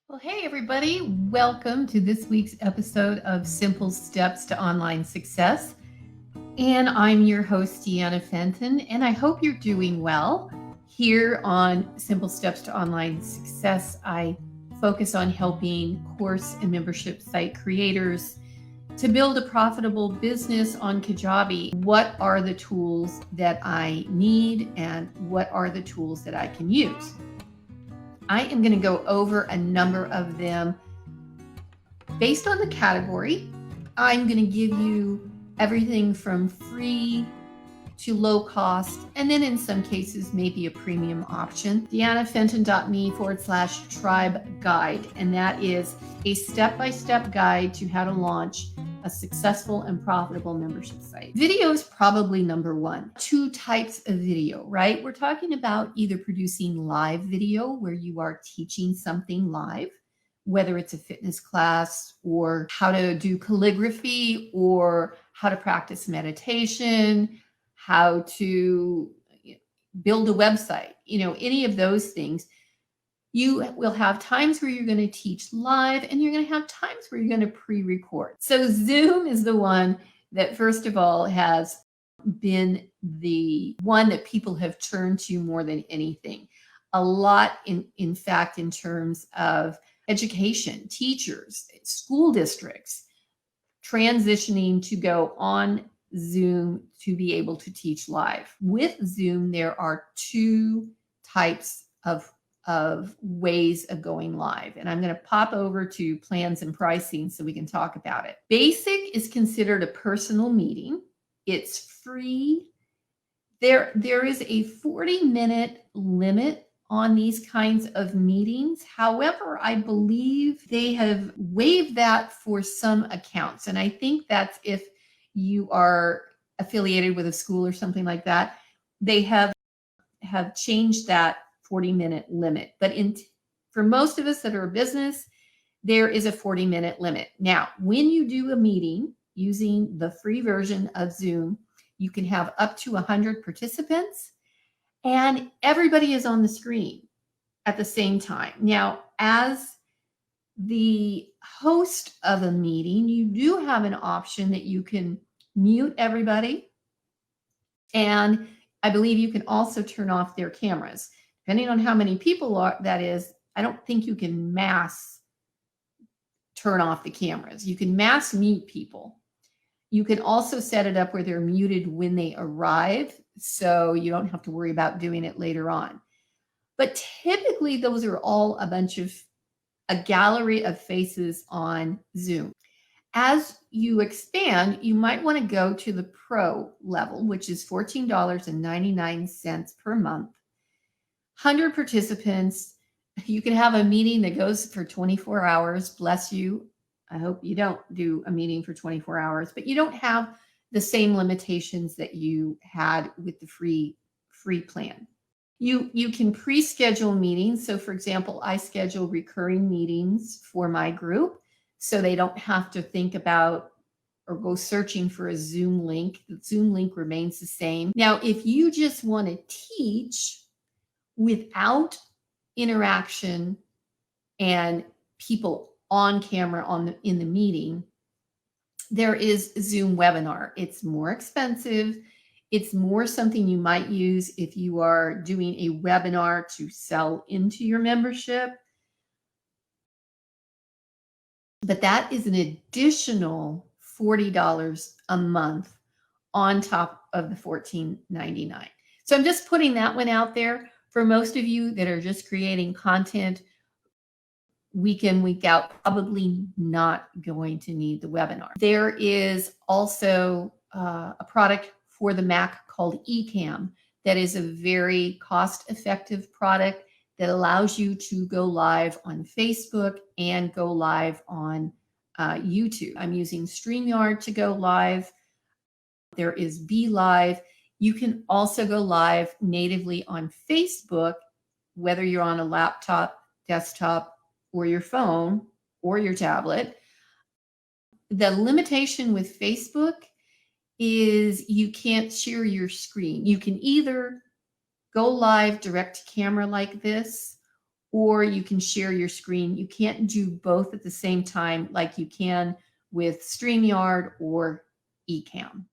Well, hey, everybody. Welcome to this week's episode of Simple Steps to Online Success. And I'm your host, Deanna Fenton, and I hope you're doing well. Here on Simple Steps to Online Success, I focus on helping course and membership site creators to build a profitable business on Kajabi. What are the tools that I need, and what are the tools that I can use? I am going to go over a number of them based on the category. I'm going to give you everything from free to low cost, and then in some cases, maybe a premium option. DeannaFenton.me/tribe guide. And that is a step-by-step guide to how to launch a successful and profitable membership site. Video is probably number one. Two types of video, right? We're talking about either producing live video where you are teaching something live, whether it's a fitness class or how to do calligraphy or how to practice meditation, how to build a website, any of those things. You will have times where you're going to teach live, and you're going to have times where you're going to pre-record. So Zoom is the one that, first of all, has been the one that people have turned to more than anything. A lot, in fact, in terms of education, teachers, school districts transitioning to go on Zoom to be able to teach live. With Zoom, there are two types of ways of going live. And I'm going to pop over to plans and pricing so we can talk about it. Basic is considered a personal meeting. It's free. There is a 40-minute limit on these kinds of meetings. However, I believe they have waived that for some accounts. And I think that's if you are affiliated with a school or something like that. They have changed that 40-minute limit. But for most of us that are a business, there is a 40-minute limit. Now, when you do a meeting using the free version of Zoom, you can have up to 100 participants, and everybody is on the screen at the same time. Now, as the host of a meeting, you do have an option that you can mute everybody, and I believe you can also turn off their cameras. Depending on how many people that is, I don't think you can mass turn off the cameras. You can mass mute people. You can also set it up where they're muted when they arrive, so you don't have to worry about doing it later on. But typically, those are all a gallery of faces on Zoom. As you expand, you might want to go to the pro level, which is $14.99 per month. 100 participants. You can have a meeting that goes for 24 hours. Bless you. I hope you don't do a meeting for 24 hours, but you don't have the same limitations that you had with the free plan. You can pre-schedule meetings. So for example, I schedule recurring meetings for my group so they don't have to think about or go searching for a Zoom link. The Zoom link remains the same. Now, if you just want to teach without interaction and people on camera in the meeting, there is Zoom webinar. It's more expensive. It's more something you might use if you are doing a webinar to sell into your membership. But that is an additional $40 a month on top of the $14.99. So I'm just putting that one out there. For most of you that are just creating content week in, week out, probably not going to need the webinar. There is also a product for the Mac called Ecamm that is a very cost-effective product that allows you to go live on Facebook and go live on YouTube. I'm using StreamYard to go live. There is be.live. You can also go live natively on Facebook, whether you're on a laptop, desktop, or your phone, or your tablet. The limitation with Facebook is you can't share your screen. You can either go live direct to camera like this, or you can share your screen. You can't do both at the same time like you can with StreamYard or Ecamm.